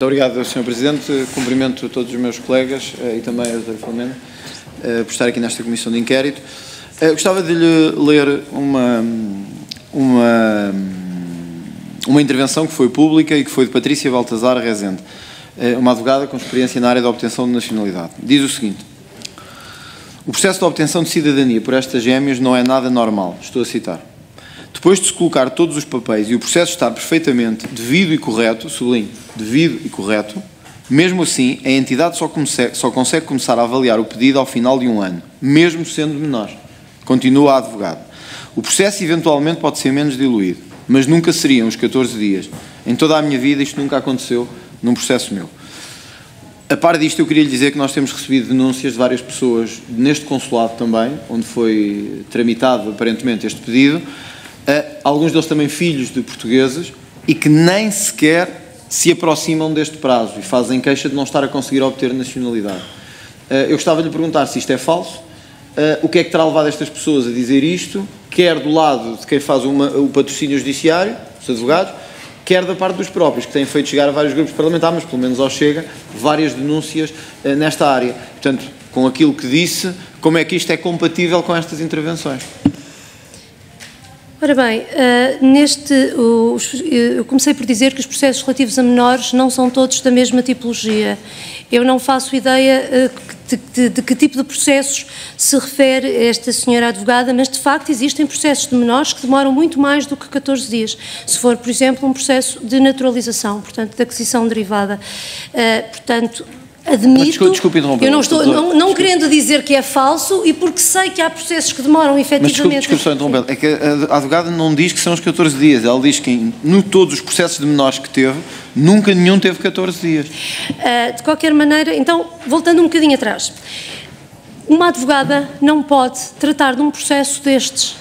Muito obrigado, Sr. Presidente. Cumprimento a todos os meus colegas e também a Dra. Filomena por estar aqui nesta comissão de inquérito. Gostava de lhe ler uma intervenção que foi pública e que foi de Patrícia Baltazar Rezende, uma advogada com experiência na área da obtenção de nacionalidade. Diz o seguinte: o processo de obtenção de cidadania por estas gêmeas não é nada normal. Estou a citar. Depois de se colocar todos os papéis e o processo estar perfeitamente devido e correto, sublinho, devido e correto, mesmo assim, a entidade só consegue começar a avaliar o pedido ao final de um ano, mesmo sendo menor. Continua a advogada. O processo eventualmente pode ser menos diluído, mas nunca seriam os 14 dias. Em toda a minha vida isto nunca aconteceu num processo meu. A par disto, eu queria lhe dizer que nós temos recebido denúncias de várias pessoas neste consulado também, onde foi tramitado aparentemente este pedido, alguns deles também filhos de portugueses, e que nem sequer se aproximam deste prazo e fazem queixa de não estar a conseguir obter nacionalidade. Eu gostava de lhe perguntar se isto é falso, o que é que terá levado estas pessoas a dizer isto, quer do lado de quem faz o patrocínio judiciário, os advogados, quer da parte dos próprios, que têm feito chegar a vários grupos parlamentares, mas pelo menos ao Chega, várias denúncias nesta área. Portanto, com aquilo que disse, como é que isto é compatível com estas intervenções? Ora bem, eu comecei por dizer que os processos relativos a menores não são todos da mesma tipologia. Eu não faço ideia de que tipo de processos se refere esta senhora advogada, mas de facto existem processos de menores que demoram muito mais do que 14 dias. Se for, por exemplo, um processo de naturalização, portanto, de aquisição derivada. Portanto, admito, desculpe interromper, eu não querendo dizer que é falso e porque sei que há processos que demoram efetivamente... Mas desculpe só interromper, é que a advogada não diz que são os 14 dias, ela diz que em todos os processos de menores que teve, nunca nenhum teve 14 dias. De qualquer maneira, então, voltando um bocadinho atrás, uma advogada não pode tratar de um processo destes,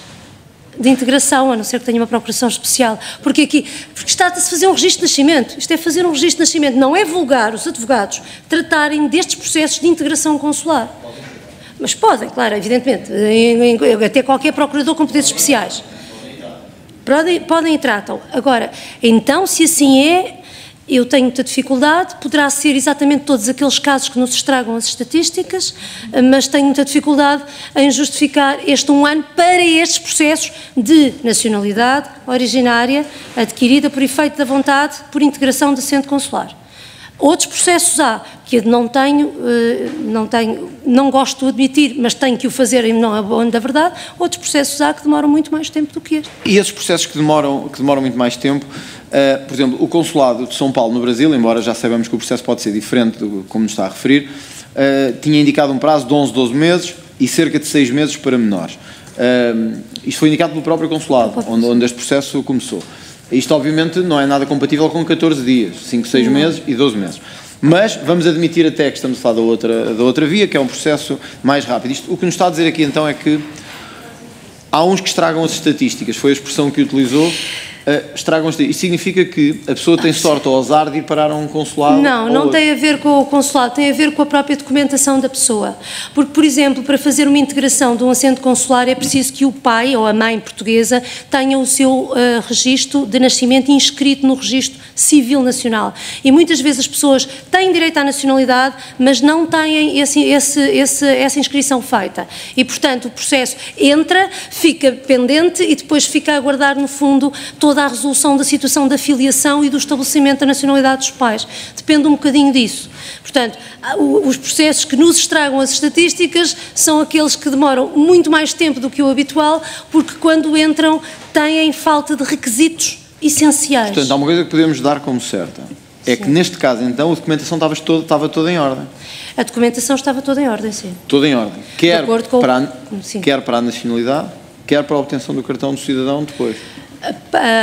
de integração, a não ser que tenha uma procuração especial, porque está-se a fazer um registro de nascimento, isto é fazer um registro de nascimento, não é vulgar os advogados tratarem destes processos de integração consular. Mas podem, claro, evidentemente, até qualquer procurador com poderes especiais. Podem e tratam. Agora, então, se assim é, eu tenho muita dificuldade, poderá ser exatamente todos aqueles casos que nos estragam as estatísticas, mas tenho muita dificuldade em justificar este um ano para estes processos de nacionalidade originária adquirida por efeito da vontade por integração de assento consular. Outros processos há que eu não gosto de admitir, mas tenho que o fazer em nome da verdade. Outros processos há que demoram muito mais tempo do que este. E esses processos que demoram muito mais tempo, por exemplo, o Consulado de São Paulo no Brasil, embora já saibamos que o processo pode ser diferente do como nos está a referir, tinha indicado um prazo de 11, 12 meses e cerca de 6 meses para menores. Isto foi indicado pelo próprio Consulado, onde este processo começou. Isto, obviamente, não é nada compatível com 14 dias, 5, 6 meses e 12 meses. Mas vamos admitir até que estamos a falar da outra via, que é um processo mais rápido. Isto, o que nos está a dizer aqui, então, é que há uns que estragam as estatísticas, foi a expressão que utilizou, estragam as estatísticas. Isso significa que a pessoa tem sorte ou azar de ir parar a um consulado? Não tem a ver com o consulado, tem a ver com a própria documentação da pessoa. Porque, por exemplo, para fazer uma integração de um assento consular é preciso que o pai ou a mãe portuguesa tenha o seu registro de nascimento inscrito no registro civil nacional. E muitas vezes as pessoas têm direito à nacionalidade, mas não têm essa inscrição feita. E, portanto, o processo entra, fica pendente e depois fica a aguardar, no fundo, toda a resolução da situação da filiação e do estabelecimento da nacionalidade dos pais. Depende um bocadinho disso. Portanto, os processos que nos estragam as estatísticas são aqueles que demoram muito mais tempo do que o habitual, porque quando entram têm falta de requisitos essenciais. Portanto, há uma coisa que podemos dar como certa. É que neste caso, então, a documentação estava toda em ordem. A documentação estava toda em ordem, sim. Toda em ordem. Quer para a nacionalidade, quer para a obtenção do cartão de cidadão depois.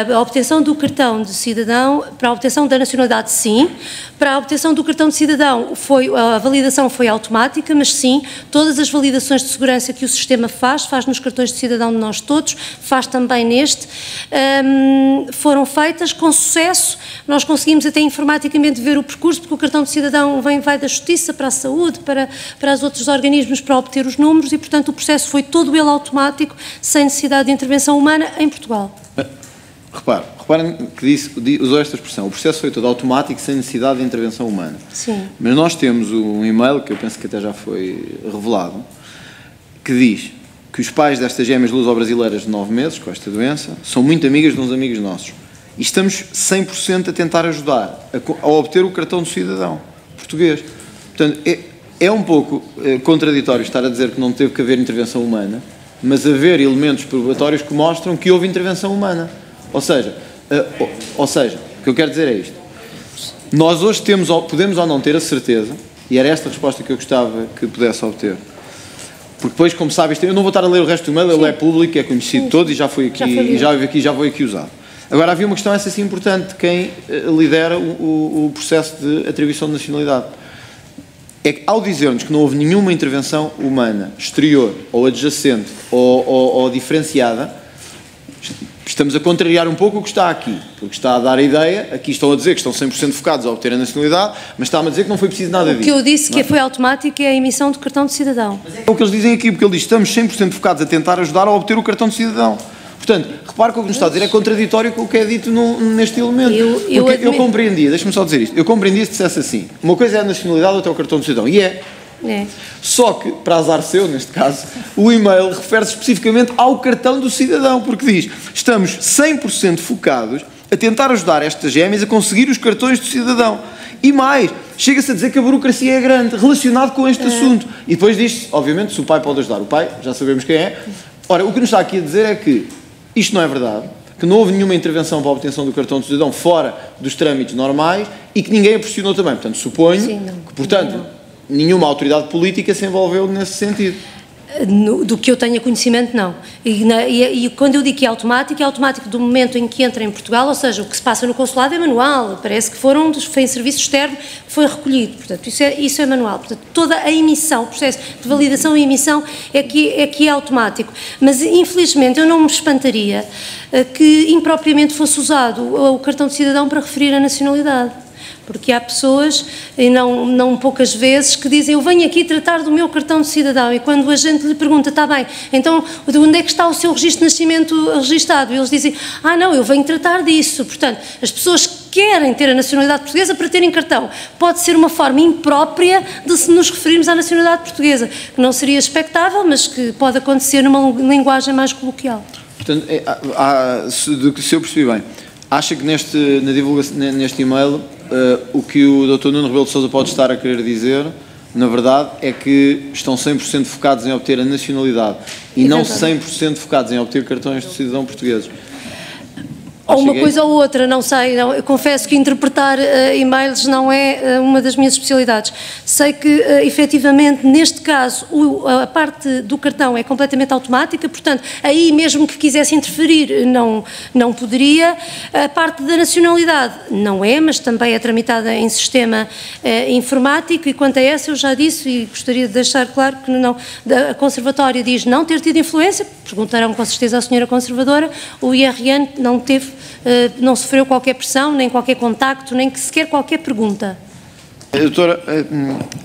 A obtenção do cartão de cidadão, para a obtenção da nacionalidade, sim. Para a obtenção do cartão de cidadão, a validação foi automática, mas sim, todas as validações de segurança que o sistema faz nos cartões de cidadão de nós todos, faz também neste, foram feitas com sucesso. Nós conseguimos até informaticamente ver o percurso, porque o cartão de cidadão vai da Justiça para a Saúde, para os outros organismos para obter os números e, portanto, o processo foi todo ele automático, sem necessidade de intervenção humana em Portugal. Repare, reparem que usou esta expressão, o processo foi todo automático, sem necessidade de intervenção humana. Sim. Mas nós temos um e-mail, que eu penso que até já foi revelado, que diz que os pais destas gêmeas luso-brasileiras de 9 meses, com esta doença, são muito amigas de uns amigos nossos. E estamos 100% a tentar ajudar a obter o cartão de cidadão português. Portanto, é um pouco contraditório estar a dizer que não teve que haver intervenção humana, mas haver elementos probatórios que mostram que houve intervenção humana. Ou seja, o que eu quero dizer é isto. Nós hoje podemos ou não ter a certeza, e era esta a resposta que eu gostava que pudesse obter, porque depois, como sabem, eu não vou estar a ler o resto do e-mail, ele é público, é conhecido de todos e já foi aqui, já foi aqui usado. Agora, havia uma questão essa sim importante de quem lidera o processo de atribuição de nacionalidade. É que, ao dizer-nos que não houve nenhuma intervenção humana, exterior, ou adjacente, ou diferenciada, estamos a contrariar um pouco o que está aqui, porque está a dar a ideia, aqui estão a dizer que estão 100% focados a obter a nacionalidade, mas está-me a dizer que não foi preciso nada disso. O que eu disse que foi automático é a emissão do cartão de cidadão. É o que eles dizem aqui, porque ele diz que estamos 100% focados a tentar ajudar a obter o cartão de cidadão. Portanto, repare que o que nos está a dizer é contraditório com o que é dito neste elemento. Eu compreendia, deixa-me só dizer isto, eu compreendia se dissesse assim, uma coisa é a nacionalidade, outra é o cartão de cidadão, e é. Só que, para azar seu, neste caso, o e-mail refere-se especificamente ao cartão do cidadão, porque diz, estamos 100% focados a tentar ajudar estas gêmeas a conseguir os cartões do cidadão. E mais, chega-se a dizer que a burocracia é grande, relacionado com este assunto. E depois diz-se, obviamente, se o pai pode ajudar. O pai, já sabemos quem é. Ora, o que nos está aqui a dizer é que isto não é verdade, que não houve nenhuma intervenção para a obtenção do cartão de cidadão fora dos trâmites normais e que ninguém a pressionou também. Portanto, suponho que, portanto, nenhuma autoridade política se envolveu nesse sentido. Do que eu tenha conhecimento, não. E quando eu digo que é automático do momento em que entra em Portugal, ou seja, o que se passa no consulado é manual, parece que foi em serviço externo, foi recolhido, portanto, isso é manual. Portanto, toda a emissão, o processo de validação e emissão é que é automático. Mas, infelizmente, eu não me espantaria que impropriamente fosse usado o cartão de cidadão para referir a nacionalidade. Porque há pessoas, e não poucas vezes, que dizem, eu venho aqui tratar do meu cartão de cidadão, e quando a gente lhe pergunta, está bem, então de onde é que está o seu registro de nascimento registado? E eles dizem, não, eu venho tratar disso. Portanto, as pessoas querem ter a nacionalidade portuguesa para terem cartão. Pode ser uma forma imprópria de se nos referirmos à nacionalidade portuguesa, que não seria expectável, mas que pode acontecer numa linguagem mais coloquial. Portanto, se eu percebi bem, acha que neste e-mail o que o Dr. Nuno Rebelo de Sousa pode estar a querer dizer, na verdade, é que estão 100% focados em obter a nacionalidade e não 100% focados em obter cartões de cidadão portugueses? Ou uma coisa ou outra, não sei, eu confesso que interpretar e-mails não é uma das minhas especialidades. Sei que, efetivamente, neste caso, a parte do cartão é completamente automática, portanto, aí mesmo que quisesse interferir, não poderia. A parte da nacionalidade não é, mas também é tramitada em sistema informático, e quanto a essa eu já disse, e gostaria de deixar claro que não, a Conservatória diz não ter tido influência, perguntarão com certeza à senhora Conservadora, o IRN não teve, não sofreu qualquer pressão, nem qualquer contacto, nem sequer qualquer pergunta. Doutora,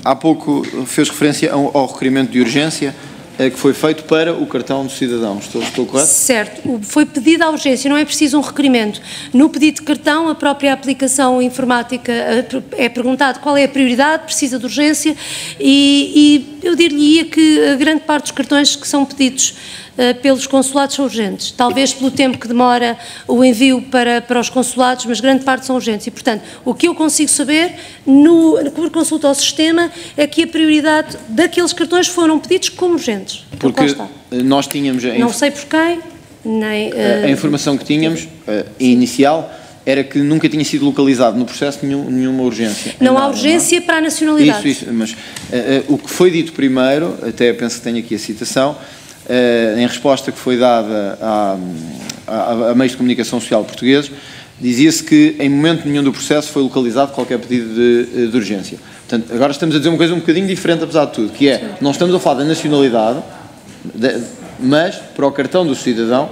há pouco fez referência ao requerimento de urgência que foi feito para o cartão do cidadão. Estou correto? Certo. Foi pedido à urgência, não é preciso um requerimento. No pedido de cartão, a própria aplicação informática é perguntado qual é a prioridade, precisa de urgência, e eu diria que a grande parte dos cartões que são pedidos pelos consulados são urgentes, talvez pelo tempo que demora o envio para os consulados, mas grande parte são urgentes e, portanto, o que eu consigo saber, por consulta ao sistema, é que a prioridade daqueles cartões foram pedidos como urgentes. Porque nós tínhamos... Não sei por quem, nem... A informação que tínhamos, inicial, era que nunca tinha sido localizado no processo nenhuma urgência. Não há urgência para a nacionalidade. Isso, mas o que foi dito primeiro, até penso que tenho aqui a citação, em resposta que foi dada a meios de comunicação social portugueses, dizia-se que em momento nenhum do processo foi localizado qualquer pedido de urgência. Portanto, agora estamos a dizer uma coisa um bocadinho diferente, apesar de tudo, que é, não estamos a falar da nacionalidade, mas para o cartão do cidadão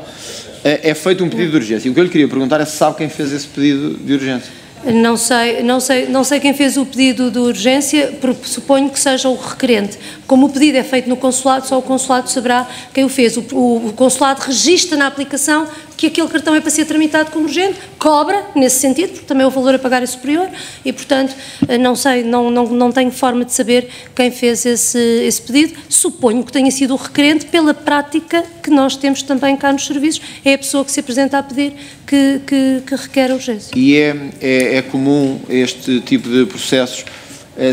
é feito um pedido de urgência. E o que eu lhe queria perguntar é se sabe quem fez esse pedido de urgência. Não sei quem fez o pedido de urgência, suponho que seja o requerente. Como o pedido é feito no consulado, só o consulado saberá quem o fez. O consulado registra na aplicação que aquele cartão é para ser tramitado como urgente, cobra, nesse sentido, porque também o valor a pagar é superior e, portanto, não sei, não tenho forma de saber quem fez esse pedido. Suponho que tenha sido o requerente, pela prática que nós temos também cá nos serviços, é a pessoa que se apresenta a pedir que requer a urgência. E é comum este tipo de processos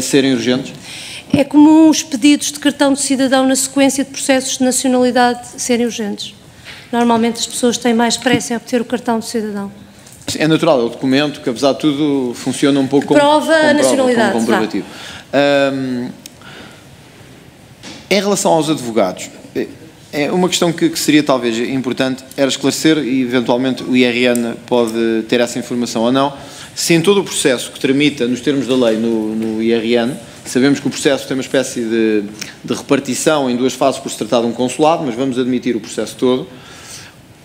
serem urgentes? É comum os pedidos de cartão de cidadão na sequência de processos de nacionalidade serem urgentes. Normalmente as pessoas têm mais pressa em obter o cartão de cidadão. É natural, é o documento que, apesar de tudo, funciona um pouco prova a nacionalidade, como comprovativo. Em relação aos advogados, é uma questão que seria talvez importante era esclarecer, e eventualmente o IRN pode ter essa informação ou não, se em todo o processo que tramita nos termos da lei no IRN, sabemos que o processo tem uma espécie de repartição em duas fases por se tratar de um consulado, mas vamos admitir o processo todo.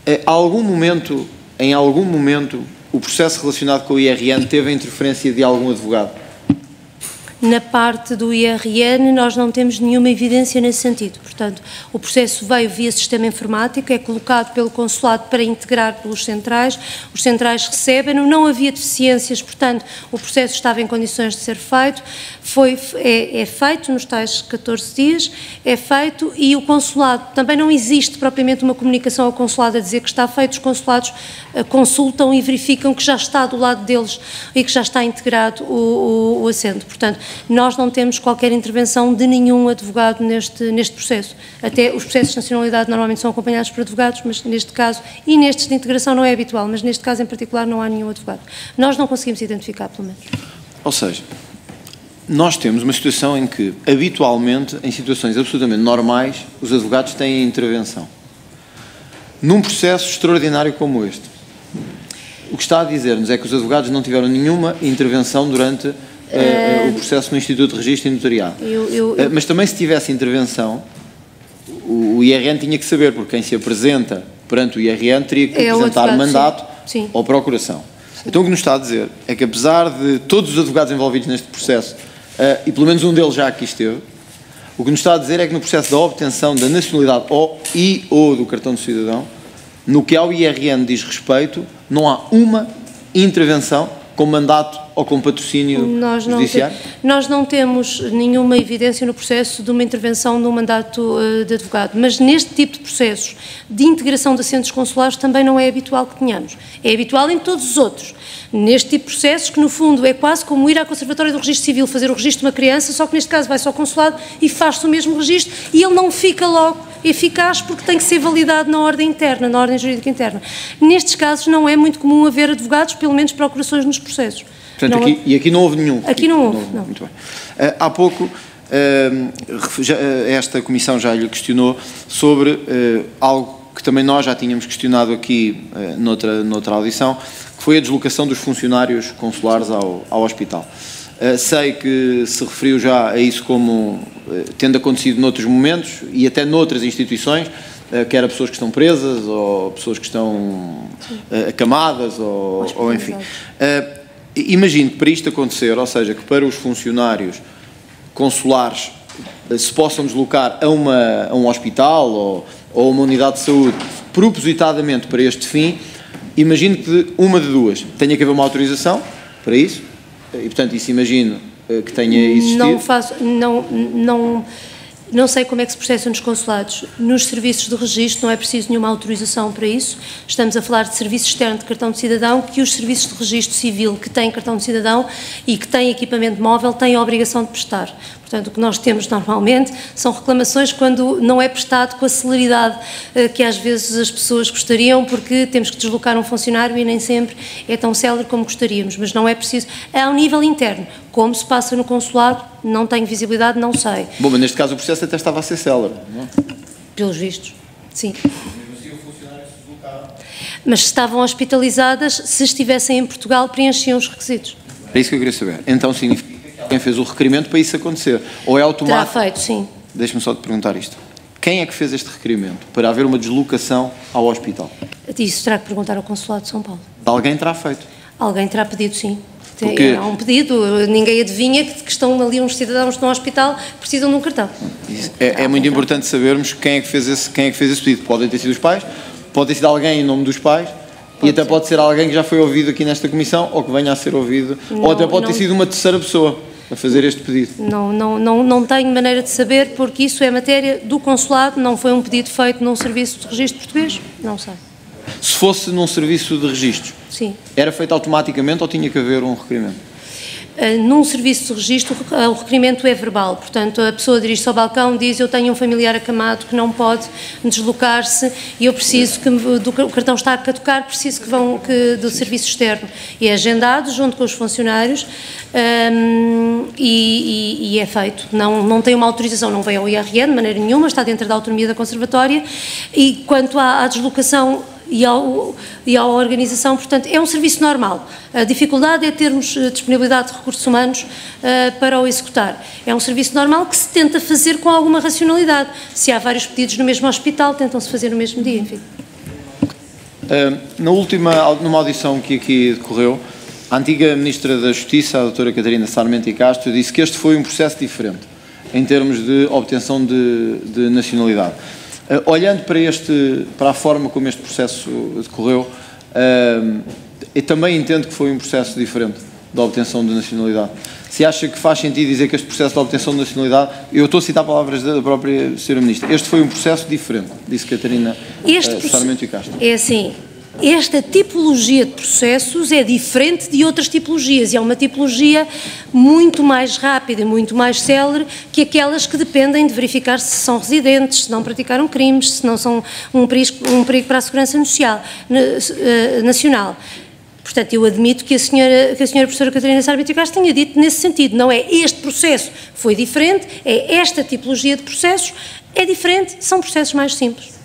Em algum momento, o processo relacionado com o IRN teve a interferência de algum advogado? Na parte do IRN nós não temos nenhuma evidência nesse sentido, portanto o processo veio via sistema informático, é colocado pelo consulado para integrar pelos centrais, os centrais recebem-no, não havia deficiências, portanto o processo estava em condições de ser feito, é feito nos tais 14 dias, é feito e o consulado, também não existe propriamente uma comunicação ao consulado a dizer que está feito, os consulados consultam e verificam que já está do lado deles e que já está integrado o assento, portanto nós não temos qualquer intervenção de nenhum advogado neste processo. Até os processos de nacionalidade normalmente são acompanhados por advogados, mas neste caso, e nestes de integração não é habitual, mas neste caso em particular não há nenhum advogado. Nós não conseguimos identificar, pelo menos. Ou seja, nós temos uma situação em que, habitualmente, em situações absolutamente normais, os advogados têm intervenção. Num processo extraordinário como este, o que está a dizer-nos é que os advogados não tiveram nenhuma intervenção durante o processo no Instituto de Registro e Notariado. Mas também, se tivesse intervenção, o IRN tinha que saber, porque quem se apresenta perante o IRN teria que apresentar mandato ou procuração. Sim. Então o que nos está a dizer é que, apesar de todos os advogados envolvidos neste processo, e pelo menos um deles já aqui esteve, o que nos está a dizer é que no processo da obtenção da nacionalidade ou do cartão de cidadão, no que ao IRN diz respeito, não há uma intervenção com mandato ou com patrocínio judiciário? Nós não temos nenhuma evidência no processo de uma intervenção no mandato de advogado, mas neste tipo de processos de integração de assentos consulares também não é habitual que tenhamos. É habitual em todos os outros. Neste tipo de processos, que no fundo é quase como ir à Conservatória do Registro Civil fazer o registro de uma criança, só que neste caso vai-se ao consulado e faz-se o mesmo registro e ele não fica logo eficaz porque tem que ser validado na ordem interna, na ordem jurídica interna. Nestes casos não é muito comum haver advogados, pelo menos procurações nos processos. Portanto, aqui não houve nenhum? Aqui não houve, não. Muito bem. Há pouco, esta comissão já lhe questionou sobre algo que também nós já tínhamos questionado aqui noutra audição, que foi a deslocação dos funcionários consulares ao hospital. Sei que se referiu já a isso como tendo acontecido noutros momentos e até noutras instituições, quer a pessoas que estão presas ou pessoas que estão acamadas ou enfim. Imagino que para isto acontecer, ou seja, que para os funcionários consulares se possam deslocar a um hospital ou a uma unidade de saúde propositadamente para este fim, imagino que uma de duas tenha que haver uma autorização para isso, e portanto isso imagino que tenha existido. Não sei como é que se processam nos consulados. Nos serviços de registro não é preciso nenhuma autorização para isso. Estamos a falar de serviço externo de cartão de cidadão, que os serviços de registro civil que têm cartão de cidadão e que têm equipamento móvel têm a obrigação de prestar. Portanto, o que nós temos normalmente são reclamações quando não é prestado com a celeridade que às vezes as pessoas gostariam, porque temos que deslocar um funcionário e nem sempre é tão célere como gostaríamos, mas não é preciso. É ao nível interno. Como se passa no consulado, não tenho visibilidade, não sei. Bom, mas neste caso o processo até estava a ser célere, não é? Pelos vistos, sim. Mas se estavam hospitalizadas, se estivessem em Portugal, preenchiam os requisitos. É isso que eu queria saber. Então significa que alguém fez o requerimento para isso acontecer? Ou é automático? Terá feito, sim. Deixa-me só te perguntar isto. Quem é que fez este requerimento para haver uma deslocação ao hospital? Isso terá que perguntar ao Consulado de São Paulo. Alguém terá feito? Alguém terá pedido, sim. Porque... Há um pedido, ninguém adivinha que estão ali uns cidadãos no hospital que precisam de um cartão. É muito importante sabermos quem é que fez esse pedido. Podem ter sido os pais, pode ter sido alguém em nome dos pais, e até pode ser alguém que já foi ouvido aqui nesta comissão, ou que venha a ser ouvido, ou até pode ter sido uma terceira pessoa a fazer este pedido. Não tenho maneira de saber, porque isso é matéria do consulado, não foi um pedido feito num serviço de registro português, não sei. Se fosse num serviço de registros, sim, era feito automaticamente ou tinha que haver um requerimento? Num serviço de registro, o requerimento é verbal, portanto, a pessoa dirige-se ao balcão, diz: eu tenho um familiar acamado que não pode deslocar-se e eu preciso que o cartão está a caducar, preciso do serviço externo. E é agendado junto com os funcionários e é feito. Não tem uma autorização, não vem ao IRN de maneira nenhuma, está dentro da autonomia da Conservatória. E quanto à deslocação e à organização, portanto, é um serviço normal. A dificuldade é termos disponibilidade de recursos humanos para o executar. É um serviço normal que se tenta fazer com alguma racionalidade. Se há vários pedidos no mesmo hospital, tentam-se fazer no mesmo dia, enfim. Numa audição que aqui decorreu, a antiga Ministra da Justiça, a doutora Catarina Sarmento e Castro, disse que este foi um processo diferente, em termos de obtenção de nacionalidade. Olhando para a forma como este processo decorreu, eu também entendo que foi um processo diferente da obtenção de nacionalidade. Se acha que faz sentido dizer que este processo de obtenção de nacionalidade, eu estou a citar palavras da própria Sra. Ministra, este foi um processo diferente, disse Catarina Sarmento e Castro. É assim, esta tipologia de processos é diferente de outras tipologias e é uma tipologia muito mais rápida e muito mais célere que aquelas que dependem de verificar se são residentes, se não praticaram crimes, se não são um perigo para a segurança nacional. Portanto, eu admito que a senhora professora Catarina Sarmento e Castro tenha dito nesse sentido. Não é este processo foi diferente, é esta tipologia de processos é diferente, são processos mais simples.